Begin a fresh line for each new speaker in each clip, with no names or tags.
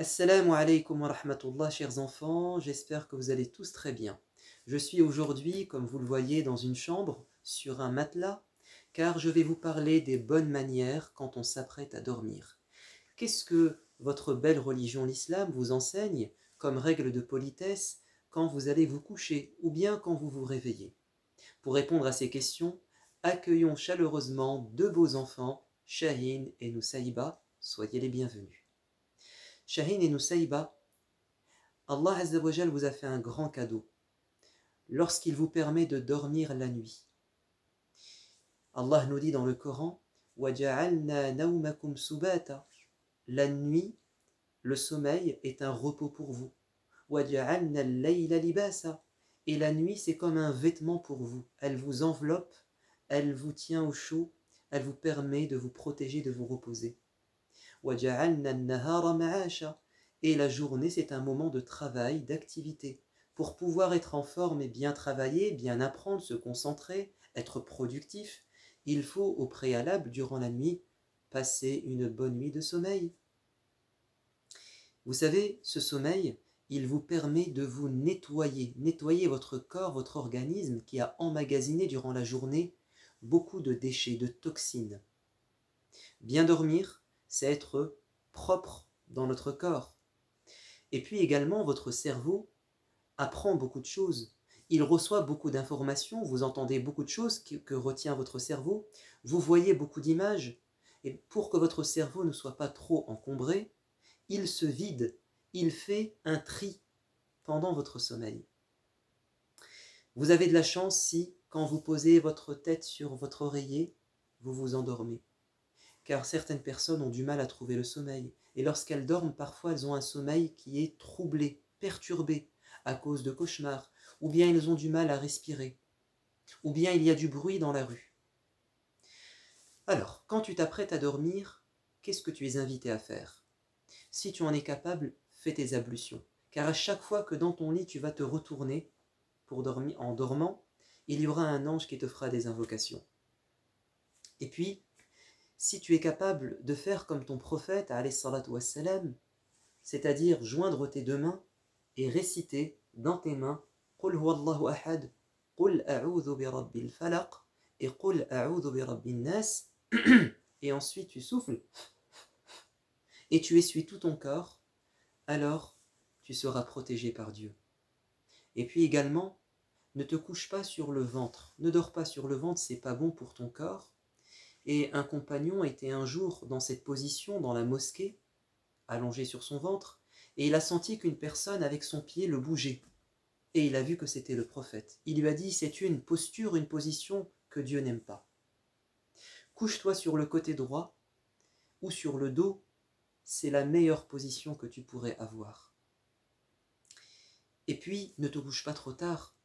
Assalamu alaikum wa rahmatullah, chers enfants, j'espère que vous allez tous très bien. Je suis aujourd'hui, comme vous le voyez, dans une chambre, sur un matelas, car je vais vous parler des bonnes manières quand on s'apprête à dormir. Qu'est-ce que votre belle religion, l'islam, vous enseigne comme règle de politesse quand vous allez vous coucher ou bien quand vous vous réveillez? Pour répondre à ces questions, accueillons chaleureusement deux beaux enfants, Shahin et Nusaïba. Soyez les bienvenus. Shahin et Nusaïba, Allah Azza wa Jal vous a fait un grand cadeau lorsqu'il vous permet de dormir la nuit. Allah nous dit dans le Coran وَجَعَلْنَا نَوْمَكُمْ سُبَاتًا. La nuit, le sommeil est un repos pour vous. وَجَعَلْنَا اللَّيْلَ لِبَاسًا. Et la nuit, c'est comme un vêtement pour vous. Elle vous enveloppe, elle vous tient au chaud, elle vous permet de vous protéger, de vous reposer. وَجَعَلْنَا النَّهَارَ مَعَاشًا. Et la journée, c'est un moment de travail, d'activité. Pour pouvoir être en forme et bien travailler, bien apprendre, se concentrer, être productif, il faut au préalable, durant la nuit, passer une bonne nuit de sommeil. Vous savez, ce sommeil, il vous permet de vous nettoyer votre corps, votre organisme qui a emmagasiné durant la journée beaucoup de déchets, de toxines. Bien dormir, c'est être propre dans notre corps. Et puis également, votre cerveau apprend beaucoup de choses. Il reçoit beaucoup d'informations, vous entendez beaucoup de choses que retient votre cerveau, vous voyez beaucoup d'images. Et pour que votre cerveau ne soit pas trop encombré, il se vide, il fait un tri pendant votre sommeil. Vous avez de la chance si, quand vous posez votre tête sur votre oreiller, vous vous endormez. Car certaines personnes ont du mal à trouver le sommeil. Et lorsqu'elles dorment, parfois elles ont un sommeil qui est troublé, perturbé, à cause de cauchemars, ou bien ils ont du mal à respirer, ou bien il y a du bruit dans la rue. Alors, quand tu t'apprêtes à dormir, qu'est-ce que tu es invité à faire? Si tu en es capable, fais tes ablutions. Car à chaque fois que dans ton lit tu vas te retourner pour dormir, en dormant, il y aura un ange qui te fera des invocations. Et puis, si tu es capable de faire comme ton prophète, alayhi salatu wassalam, c'est-à-dire joindre tes deux mains et réciter dans tes mains Qul huwallahu ahad, Qul a'udhu bi rabbil falaq et Qul a'udhu bi rabbin nas, et ensuite tu souffles et tu essuies tout ton corps, alors tu seras protégé par Dieu. Et puis également, ne te couche pas sur le ventre, ne dors pas sur le ventre, c'est pas bon pour ton corps. Et un compagnon était un jour dans cette position dans la mosquée, allongé sur son ventre, et il a senti qu'une personne avec son pied le bougeait. Et il a vu que c'était le prophète. Il lui a dit, c'est une posture, une position que Dieu n'aime pas. Couche-toi sur le côté droit ou sur le dos, c'est la meilleure position que tu pourrais avoir. Et puis, ne te couche pas trop tard,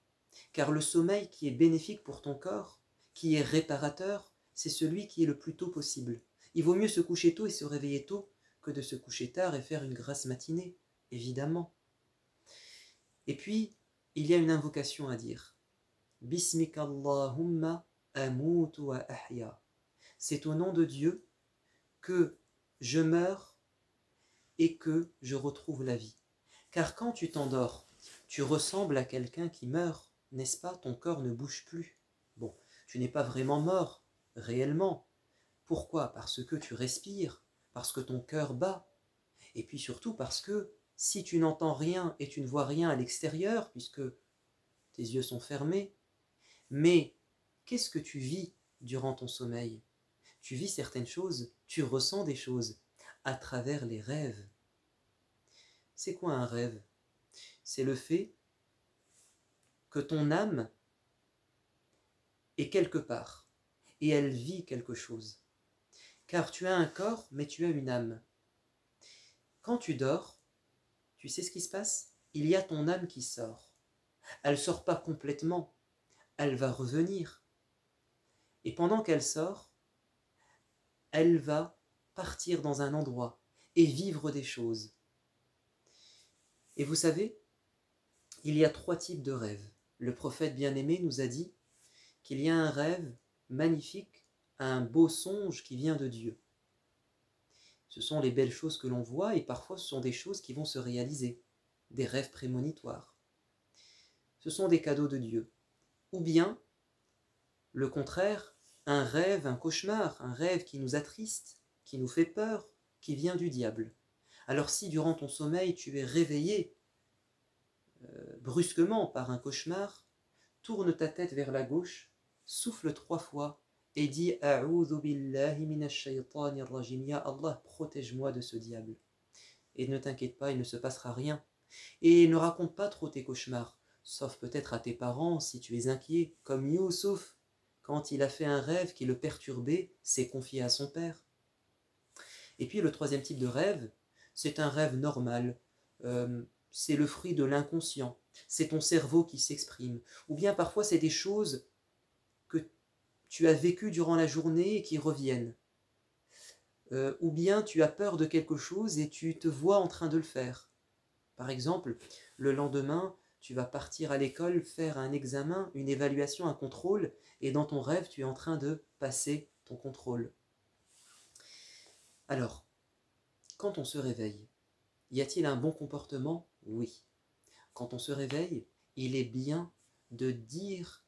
car le sommeil qui est bénéfique pour ton corps, qui est réparateur, c'est celui qui est le plus tôt possible. Il vaut mieux se coucher tôt et se réveiller tôt que de se coucher tard et faire une grasse matinée, évidemment. Et puis, il y a une invocation à dire. Bismikallahumma amutu wa ahya. C'est au nom de Dieu que je meurs et que je retrouve la vie. Car quand tu t'endors, tu ressembles à quelqu'un qui meurt, n'est-ce pas? Ton corps ne bouge plus. Bon, tu n'es pas vraiment mort, réellement. Pourquoi? Parce que tu respires, parce que ton cœur bat, et puis surtout parce que si tu n'entends rien et tu ne vois rien à l'extérieur, puisque tes yeux sont fermés, mais qu'est-ce que tu vis durant ton sommeil? Tu vis certaines choses, tu ressens des choses à travers les rêves. C'est quoi un rêve? C'est le fait que ton âme est quelque part et elle vit quelque chose. Car tu as un corps, mais tu as une âme. Quand tu dors, tu sais ce qui se passe? Il y a ton âme qui sort. Elle ne sort pas complètement, elle va revenir. Et pendant qu'elle sort, elle va partir dans un endroit et vivre des choses. Et vous savez, il y a 3 types de rêves. Le prophète bien-aimé nous a dit qu'il y a un rêve magnifique, un beau songe qui vient de Dieu. Ce sont les belles choses que l'on voit et parfois ce sont des choses qui vont se réaliser, des rêves prémonitoires. Ce sont des cadeaux de Dieu. Ou bien, le contraire, un rêve, un cauchemar, un rêve qui nous attriste, qui nous fait peur, qui vient du diable. Alors si durant ton sommeil tu es réveillé brusquement par un cauchemar, tourne ta tête vers la gauche, souffle 3 fois et dis A'udhu billahi minash shaytanir rajim. Ya Allah, protège-moi de ce diable. Et ne t'inquiète pas, il ne se passera rien. Et ne raconte pas trop tes cauchemars, sauf peut-être à tes parents si tu es inquiet, comme Youssouf, quand il a fait un rêve qui le perturbait, s'est confié à son père. Et puis le troisième type de rêve, c'est un rêve normal, c'est le fruit de l'inconscient, c'est ton cerveau qui s'exprime, ou bien parfois c'est des choses que tu as vécues durant la journée et qui reviennent, ou bien tu as peur de quelque chose et tu te vois en train de le faire. Par exemple, le lendemain, tu vas partir à l'école faire un examen, une évaluation, un contrôle, et dans ton rêve, tu es en train de passer ton contrôle. Alors, quand on se réveille, y a-t-il un bon comportement? Oui. Quand on se réveille, il est bien de dire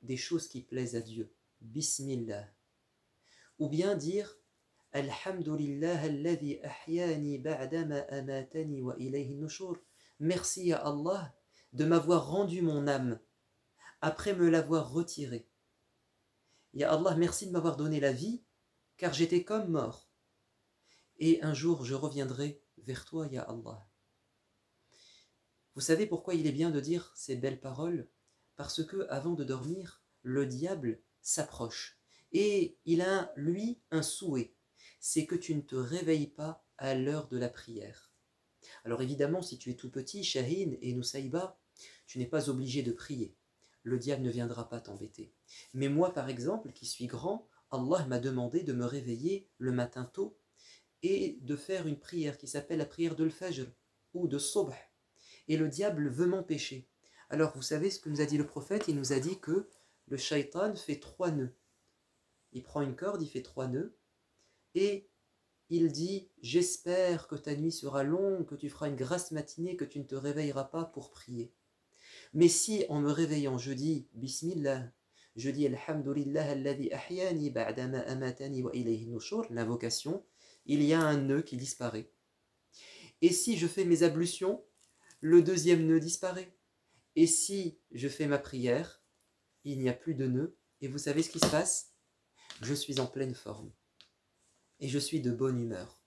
des choses qui plaisent à Dieu. Bismillah. Ou bien dire Alhamdulillah alladhi ahyani ba'dama amatani wa ilayhi nushur. Merci à Allah de m'avoir rendu mon âme après me l'avoir retirée. Ya Allah, merci de m'avoir donné la vie car j'étais comme mort. Et un jour je reviendrai vers toi, Ya Allah. Vous savez pourquoi il est bien de dire ces belles paroles? Parce que avant de dormir, le diable s'approche. Et il a, lui, un souhait. C'est que tu ne te réveilles pas à l'heure de la prière. Alors évidemment, si tu es tout petit, Shahin et Nusaïba, tu n'es pas obligé de prier. Le diable ne viendra pas t'embêter. Mais moi, par exemple, qui suis grand, Allah m'a demandé de me réveiller le matin tôt et de faire une prière qui s'appelle la prière de l'Fajr ou de Subh. Et le diable veut m'empêcher. Alors vous savez ce que nous a dit le prophète? Il nous a dit que le shaitan fait 3 nœuds. Il prend une corde, il fait 3 nœuds, et il dit « J'espère que ta nuit sera longue, que tu feras une grasse matinée, que tu ne te réveilleras pas pour prier. Mais si en me réveillant je dis « Bismillah », je dis « Alhamdulillah alladhi ahyani ba'dama amatani wa ilayhi nushur », l'invocation, il y a un nœud qui disparaît. Et si je fais mes ablutions, le deuxième nœud disparaît. Et si je fais ma prière, il n'y a plus de nœud. Et vous savez ce qui se passe? Je suis en pleine forme. Et je suis de bonne humeur.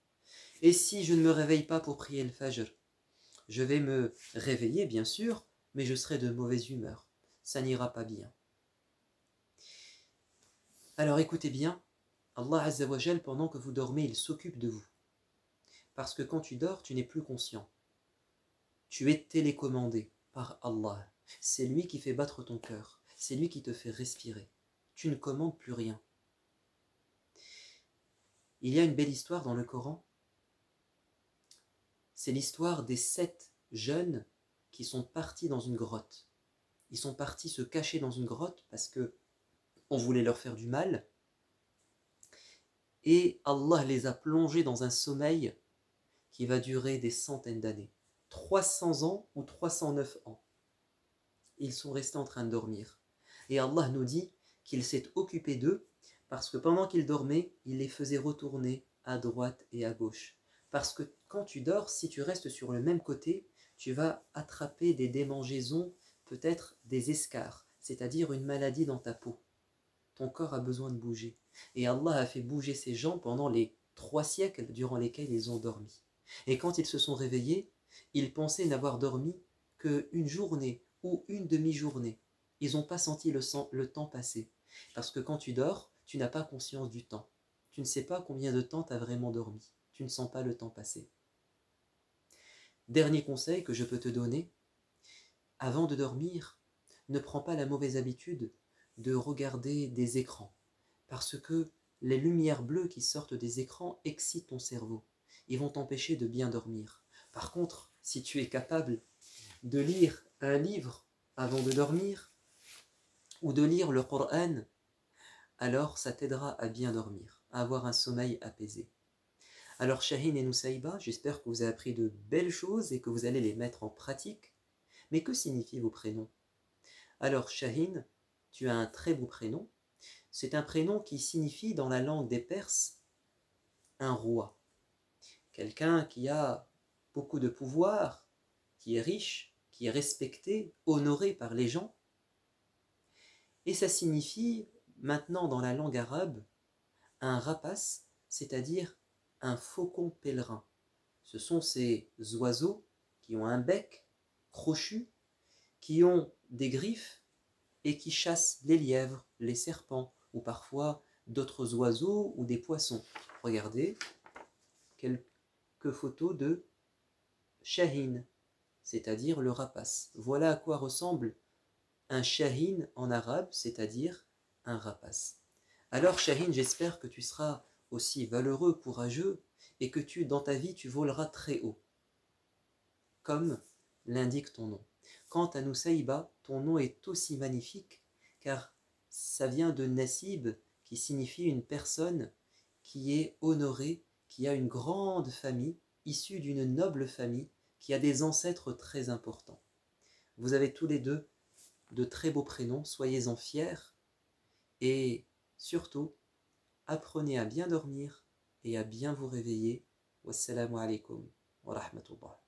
Et si je ne me réveille pas pour prier le Fajr, je vais me réveiller, bien sûr, mais je serai de mauvaise humeur. Ça n'ira pas bien. Alors écoutez bien, Allah Azza wa Jal, pendant que vous dormez, il s'occupe de vous. Parce que quand tu dors, tu n'es plus conscient. Tu es télécommandé par Allah. C'est lui qui fait battre ton cœur. C'est lui qui te fait respirer. Tu ne commandes plus rien. Il y a une belle histoire dans le Coran. C'est l'histoire des 7 jeunes qui sont partis dans une grotte. Ils sont partis se cacher dans une grotte parce que on voulait leur faire du mal. Et Allah les a plongés dans un sommeil qui va durer des centaines d'années. 300 ans ou 309 ans. Ils sont restés en train de dormir. Et Allah nous dit qu'il s'est occupé d'eux parce que pendant qu'ils dormaient, il les faisait retourner à droite et à gauche. Parce que quand tu dors, si tu restes sur le même côté, tu vas attraper des démangeaisons, peut-être des escarres, c'est-à-dire une maladie dans ta peau. Ton corps a besoin de bouger. Et Allah a fait bouger ces gens pendant les 3 siècles durant lesquels ils ont dormi. Et quand ils se sont réveillés, ils pensaient n'avoir dormi qu'une journée ou une demi-journée. Ils n'ont pas senti le temps passer. Parce que quand tu dors, tu n'as pas conscience du temps. Tu ne sais pas combien de temps tu as vraiment dormi. Tu ne sens pas le temps passer. Dernier conseil que je peux te donner, avant de dormir, ne prends pas la mauvaise habitude de regarder des écrans. Parce que les lumières bleues qui sortent des écrans excitent ton cerveau. Ils vont t'empêcher de bien dormir. Par contre, si tu es capable de lire un livre avant de dormir, ou de lire le Coran, alors ça t'aidera à bien dormir, à avoir un sommeil apaisé. Alors Shahin et Nusaïba, j'espère que vous avez appris de belles choses et que vous allez les mettre en pratique. Mais que signifient vos prénoms? Alors Shahin, tu as un très beau prénom. C'est un prénom qui signifie dans la langue des Perses un roi. Quelqu'un qui a beaucoup de pouvoir, qui est riche, qui est respecté, honoré par les gens. Et ça signifie maintenant dans la langue arabe un rapace, c'est-à-dire un faucon pèlerin. Ce sont ces oiseaux qui ont un bec crochu, qui ont des griffes et qui chassent les lièvres, les serpents ou parfois d'autres oiseaux ou des poissons. Regardez quelques photos de Shahin, c'est-à-dire le rapace. Voilà à quoi ressemble un Shahin en arabe, c'est-à-dire un rapace. Alors Shahin, j'espère que tu seras aussi valeureux, courageux et que dans ta vie, tu voleras très haut, comme l'indique ton nom. Quant à Nusaïba, ton nom est aussi magnifique, car ça vient de Nasib, qui signifie une personne qui est honorée, qui a une grande famille, issue d'une noble famille, qui a des ancêtres très importants. Vous avez tous les deux de très beaux prénoms, soyez-en fiers, et surtout, apprenez à bien dormir et à bien vous réveiller. Wassalamu alaikum wa rahmatullah.